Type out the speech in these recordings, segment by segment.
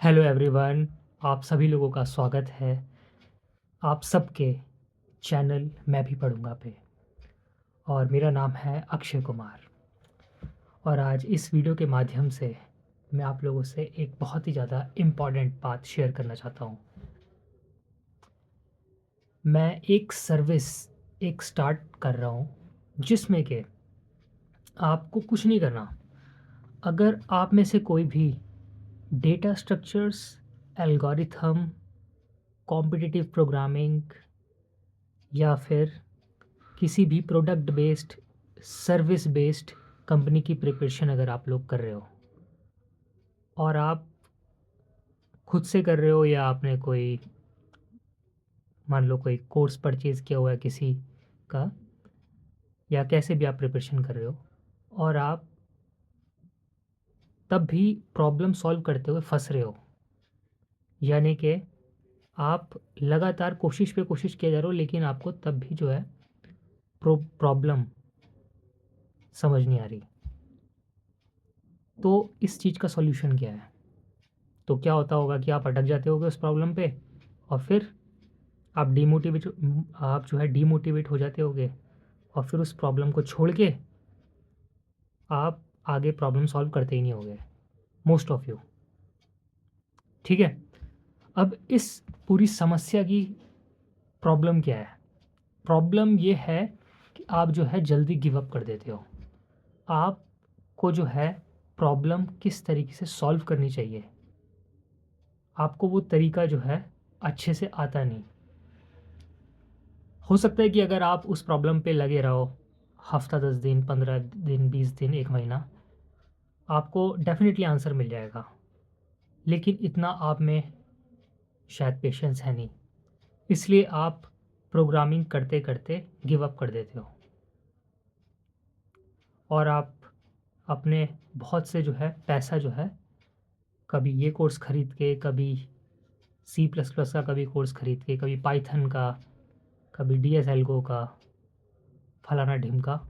Hello everyone. आप सभी लोगों का स्वागत है आप सबके चैनल मैं भी पढ़ूंगा पे। और मेरा नाम है अक्षय कुमार। और आज इस वीडियो के माध्यम से मैं आप लोगों से एक बहुत ही ज़्यादा इम्पॉर्टेंट बात शेयर करना चाहता हूँ। मैं एक सर्विस एक स्टार्ट कर रहा हूँ जिसमें कि आपको कुछ नहीं करना। अगर आप में से कोई भी data structures, algorithm, competitive programming या फिर किसी भी product based, service based company की प्रिपरेशन अगर आप लोग कर रहे हो और आप खुद से कर रहे हो या आपने कोई मान लो कोई कोर्स परचेज़ किया हुआ है किसी का, या कैसे भी आप प्रिपरेशन कर रहे हो और आप तब भी प्रॉब्लम सॉल्व करते हुए फँस रहे हो, यानी कि आप लगातार कोशिश पे कोशिश किए जा रहे हो लेकिन आपको तब भी जो है प्रॉब्लम समझ नहीं आ रही, तो इस चीज़ का सॉल्यूशन क्या है? तो क्या होता होगा कि आप अटक जाते होगे उस प्रॉब्लम पे और फिर आप जो है डीमोटिवेट हो जाते होगे और फिर उस प्रॉब्लम को छोड़ के आप आगे प्रॉब्लम सॉल्व करते ही नहीं होगे, मोस्ट ऑफ यू। ठीक है। अब इस पूरी समस्या की प्रॉब्लम क्या है? प्रॉब्लम ये है कि आप जो है जल्दी गिव अप कर देते हो। आपको जो है प्रॉब्लम किस तरीके से सॉल्व करनी चाहिए, आपको वो तरीका जो है अच्छे से आता नहीं। हो सकता है कि अगर आप उस प्रॉब्लम पे लगे रहो हफ्ता 10 दिन, 15 दिन, 20 दिन, एक महीना, आपको डेफिनेटली आंसर मिल जाएगा। लेकिन इतना आप में शायद पेशेंस है नहीं, इसलिए आप प्रोग्रामिंग करते करते गिव अप कर देते हो और आप अपने बहुत से जो है पैसा जो है कभी ये कोर्स खरीद के, कभी सी प्लस प्लस का कभी कोर्स खरीद के, कभी पाइथन का, कभी डी एस एल्गो का, फलाना ढिमका,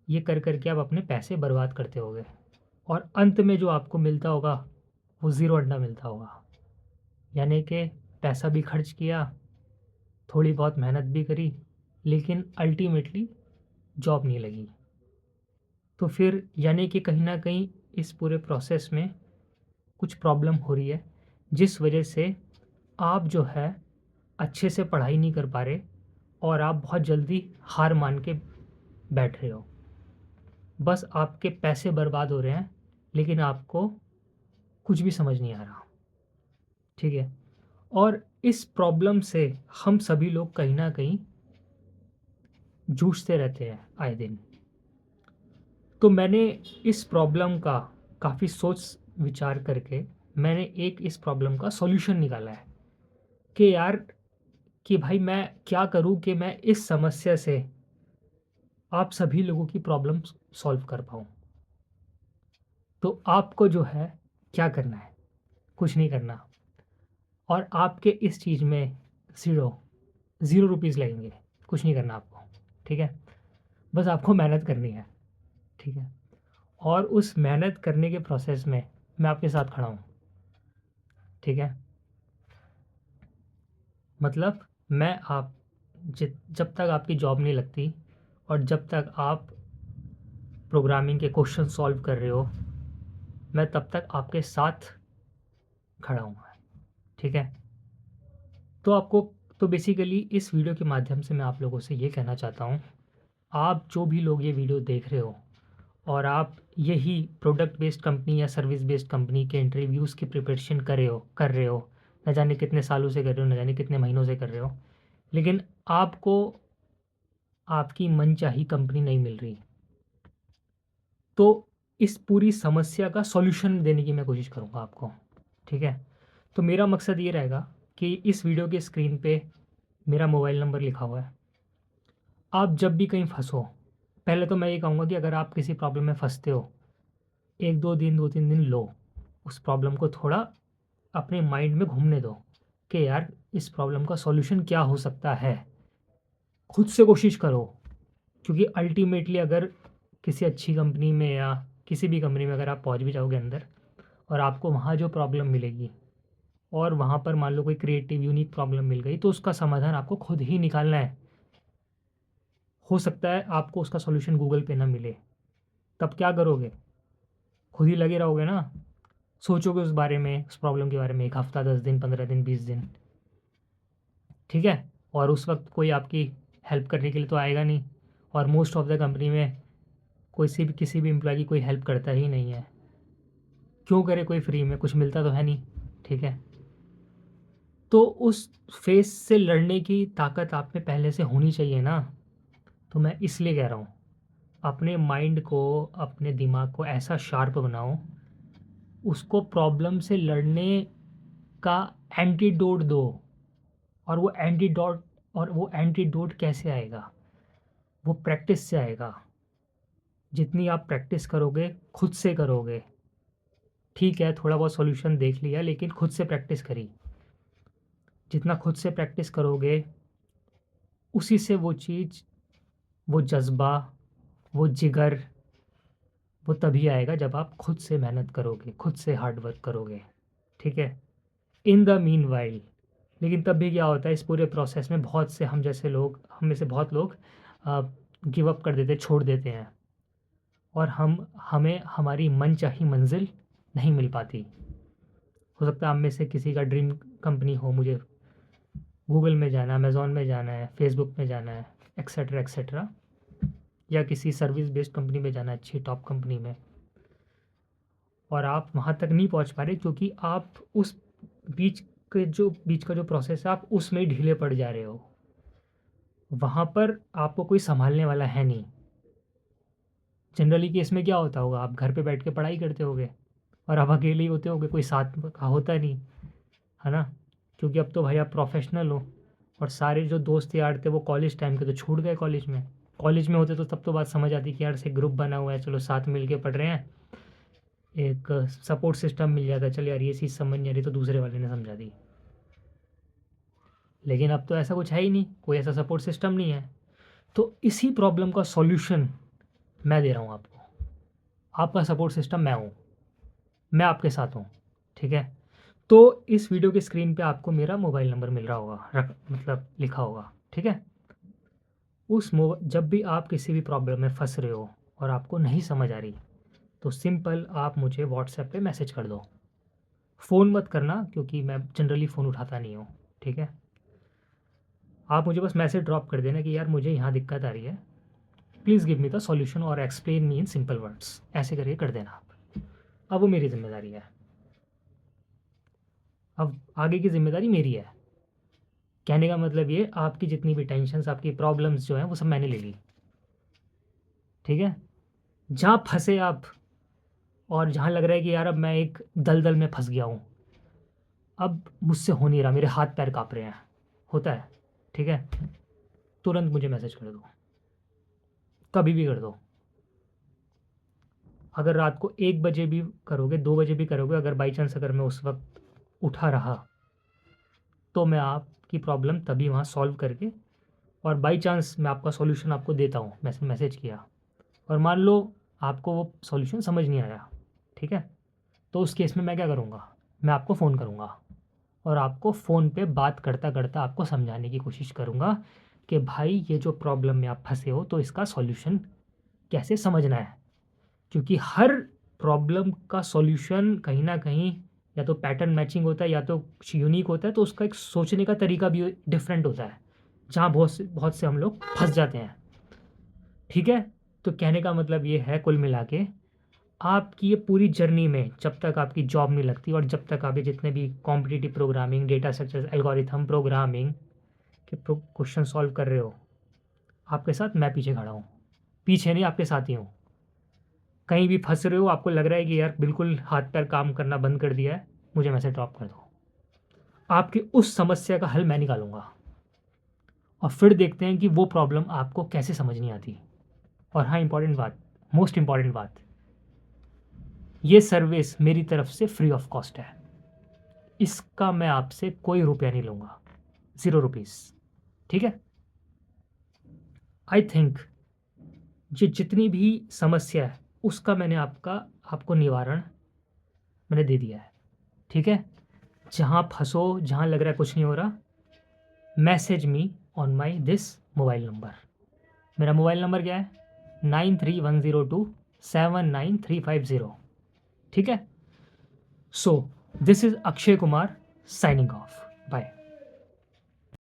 ये कर कर के आप अपने पैसे बर्बाद करते होगे और अंत में जो आपको मिलता होगा वो ज़ीरो अंडा मिलता होगा। यानी कि पैसा भी खर्च किया, थोड़ी बहुत मेहनत भी करी, लेकिन अल्टीमेटली जॉब नहीं लगी। तो फिर यानी कि कहीं न कहीं इस पूरे प्रोसेस में कुछ प्रॉब्लम हो रही है, जिस वजह से आप जो है अच्छे से पढ़ाई नहीं कर पा रहे और आप बहुत जल्दी हार मान के बैठ रहे हो। बस आपके पैसे बर्बाद हो रहे हैं, लेकिन आपको कुछ भी समझ नहीं आ रहा। ठीक है। और इस प्रॉब्लम से हम सभी लोग कहीं न कहीं जूझते रहते हैं आए दिन। तो मैंने इस प्रॉब्लम का काफ़ी सोच विचार करके मैंने एक इस प्रॉब्लम का सॉल्यूशन निकाला है कि यार, कि भाई मैं क्या करूँ कि मैं इस समस्या से आप सभी लोगों की प्रॉब्लम्स सॉल्व कर पाऊँ। तो आपको जो है क्या करना है? कुछ नहीं करना और आपके इस चीज़ में ज़ीरो, ज़ीरो रुपीज़ लगेंगे। कुछ नहीं करना आपको। ठीक है? बस आपको मेहनत करनी है। ठीक है? और उस मेहनत करने के प्रोसेस में मैं आपके साथ खड़ा हूँ। ठीक है? मतलब मैं आप जब तक आपकी जॉब नहीं लगती और जब तक आप प्रोग्रामिंग के क्वेश्चन सॉल्व कर रहे हो, मैं तब तक आपके साथ खड़ा हूँ। ठीक है? तो आपको तो बेसिकली इस वीडियो के माध्यम से मैं आप लोगों से ये कहना चाहता हूँ, आप जो भी लोग ये वीडियो देख रहे हो और आप यही प्रोडक्ट बेस्ड कंपनी या सर्विस बेस्ड कंपनी के इंटरव्यूज़ की प्रिपरेशन कर रहे हो, न जाने कितने सालों से कर रहे हो, न जाने कितने महीनों से कर रहे हो, लेकिन आपको आपकी मनचाही कंपनी नहीं मिल रही, तो इस पूरी समस्या का सॉल्यूशन देने की मैं कोशिश करूँगा आपको। ठीक है? तो मेरा मकसद ये रहेगा कि इस वीडियो के स्क्रीन पे मेरा मोबाइल नंबर लिखा हुआ है। आप जब भी कहीं फँसो, पहले तो मैं ये कहूँगा कि अगर आप किसी प्रॉब्लम में फँसते हो, 1-2 दिन, 2-3 दिन लो, उस प्रॉब्लम को थोड़ा अपने माइंड में घूमने दो कि यार इस प्रॉब्लम का सॉल्यूशन क्या हो सकता है? खुद से कोशिश करो, क्योंकि अल्टीमेटली अगर किसी अच्छी कंपनी में या किसी भी कंपनी में अगर आप पहुँच भी जाओगे अंदर और आपको वहाँ जो प्रॉब्लम मिलेगी और वहाँ पर मान लो कोई क्रिएटिव यूनिक प्रॉब्लम मिल गई, तो उसका समाधान आपको खुद ही निकालना है। हो सकता है आपको उसका सॉल्यूशन गूगल पे ना मिले, तब क्या करोगे? खुद ही लगे रहोगे ना, सोचोगे उस बारे में, उस प्रॉब्लम के बारे में 1 हफ्ता, 10 दिन, 15 दिन, 20 दिन, ठीक है? और उस वक़्त कोई आपकी हेल्प करने के लिए तो आएगा नहीं, और मोस्ट ऑफ द कंपनी में कोई किसी भी एम्प्लॉय की कोई हेल्प करता ही नहीं है। क्यों करे कोई फ्री में? कुछ मिलता तो है नहीं, ठीक है? तो उस फ़ेज़ से लड़ने की ताकत आप में पहले से होनी चाहिए ना। तो मैं इसलिए कह रहा हूँ, अपने माइंड को, अपने दिमाग को ऐसा शार्प बनाओ, उसको प्रॉब्लम से लड़ने का एंटीडोट दो। और वो एंटीडोट कैसे आएगा? वो प्रैक्टिस से आएगा। जितनी आप प्रैक्टिस करोगे, खुद से करोगे, ठीक है, थोड़ा बहुत सॉल्यूशन देख लिया, लेकिन खुद से प्रैक्टिस करी। जितना खुद से प्रैक्टिस करोगे, उसी से वो चीज़, वो जज़्बा, वो जिगर, वो तभी आएगा जब आप खुद से मेहनत करोगे, खुद से हार्ड वर्क करोगे, ठीक है? इन द मीनवाइल, लेकिन तब भी क्या होता है, इस पूरे प्रोसेस में बहुत से हम जैसे लोग, हम में से बहुत लोग गिव अप कर देते, छोड़ देते हैं, और हमें हमारी मनचाही मंज़िल नहीं मिल पाती। हो सकता है आप में से किसी का ड्रीम कंपनी हो, मुझे गूगल में जाना है, अमेज़न में जाना है, फेसबुक में जाना है, एक्सेट्रा एक्सेट्रा, या किसी सर्विस बेस्ड कंपनी में जाना है, अच्छी टॉप कंपनी में, और आप वहाँ तक नहीं पहुँच पा रहे क्योंकि आप उस बीच का जो प्रोसेस है, आप उसमें ही ढीले पड़ जा रहे हो। वहाँ पर आपको कोई सँभालने वाला है नहीं। जनरली केस में क्या होता होगा, आप घर पे बैठ के पढ़ाई करते होगे और आप अकेले ही होते होगे, कोई साथ में का होता नहीं, है ना? क्योंकि अब तो भाई आप प्रोफ़ेशनल हो, और सारे जो दोस्त यार थे वो कॉलेज टाइम के तो छूट गए कॉलेज में। कॉलेज में होते तो तब तो बात समझ आती कि यार से ग्रुप बना हुआ है, चलो साथ मिल के पढ़ रहे हैं, एक सपोर्ट सिस्टम मिल जाता है, चल यार ये चीज़ समझ नहीं आ रही तो दूसरे वाले ने समझा दी। लेकिन अब तो ऐसा कुछ है ही नहीं, कोई ऐसा सपोर्ट सिस्टम नहीं है। तो इसी प्रॉब्लम का सॉल्यूशन मैं दे रहा हूँ आपको। आपका सपोर्ट सिस्टम मैं हूँ, मैं आपके साथ हूँ, ठीक है? तो इस वीडियो के स्क्रीन पे आपको मेरा मोबाइल नंबर मिल रहा होगा, मतलब लिखा होगा, ठीक है? जब भी आप किसी भी प्रॉब्लम में फँस रहे हो और आपको नहीं समझ आ रही, तो सिंपल आप मुझे व्हाट्सएप पे मैसेज कर दो। फ़ोन मत करना क्योंकि मैं जनरली फ़ोन उठाता नहीं हूँ, ठीक है? आप मुझे बस मैसेज ड्रॉप कर देना कि यार मुझे यहाँ दिक्कत आ रही है, please give me the solution और explain me in simple words, ऐसे करके कर देना आप। अब वो मेरी ज़िम्मेदारी है। अब आगे की ज़िम्मेदारी मेरी है। कहने का मतलब ये, आपकी जितनी भी टेंशन्स, आपकी प्रॉब्लम्स जो हैं, वो सब मैंने ले ली, ठीक है? जहाँ फँसे आप, और जहाँ लग रहा है कि यार अब मैं एक दलदल में फँस गया हूँ, अब मुझसे हो नहीं रहा, मेरे हाथ-पैर काँप रहे हैं, होता है, ठीक है? तुरंत मुझे मैसेज कर दो, कभी भी कर दो। अगर रात को 1 बजे भी करोगे, 2 बजे भी करोगे, अगर बाई चांस अगर मैं उस वक़्त उठा रहा, तो मैं आपकी प्रॉब्लम तभी वहाँ सॉल्व करके, और बाई चांस मैं आपका सॉल्यूशन आपको देता हूँ, मैसेज किया, और मान लो आपको वो सॉल्यूशन समझ नहीं आया, ठीक है? तो उस केस में मैं क्या करूँगा? मैं आपको फ़ोन करूँगा, और आपको फ़ोन पे बात करता-करता आपको समझाने की कोशिश करूँगा कि भाई ये जो प्रॉब्लम में आप फँसे हो, तो इसका सॉल्यूशन कैसे समझना है। क्योंकि हर प्रॉब्लम का सॉल्यूशन कहीं न कहीं या तो पैटर्न मैचिंग होता है, या तो कुछ यूनिक होता है, तो उसका एक सोचने का तरीका भी डिफरेंट होता है, जहाँ बहुत से हम लोग फँस जाते हैं, ठीक है? तो कहने का मतलब ये है कुल मिला के, आपकी ये पूरी जर्नी में जब तक आपकी जॉब नहीं लगती, और जब तक आप ये जितने भी competitive programming, data structures, algorithm programming के क्वेश्चन सॉल्व कर रहे हो, आपके साथ मैं पीछे खड़ा हूँ। पीछे नहीं, आपके साथ ही हूँ। कहीं भी फँस रहे हो, आपको लग रहा है कि यार बिल्कुल हाथ-पैर काम करना बंद कर दिया है, मुझे मैसेज ड्रॉप कर दो। आपकी उस समस्या का हल मैं निकालूँगा, और फिर देखते हैं कि वो प्रॉब्लम आपको कैसे समझ नहीं आती। और हाँ, इम्पोर्टेंट बात, मोस्ट इम्पोर्टेंट बात, ये सर्विस मेरी तरफ से फ्री ऑफ कॉस्ट है। इसका मैं आपसे कोई रुपया नहीं लूँगा, 0 रुपीज़, ठीक है? आई थिंक ये जितनी भी समस्या है, उसका मैंने आपको निवारण मैंने दे दिया है, ठीक है। जहाँ फंसो, जहाँ लग रहा है कुछ नहीं हो रहा, message me on my this mobile number. मेरा मोबाइल नंबर क्या है? 9310279350, ठीक है। So this is Akshay Kumar signing off, bye.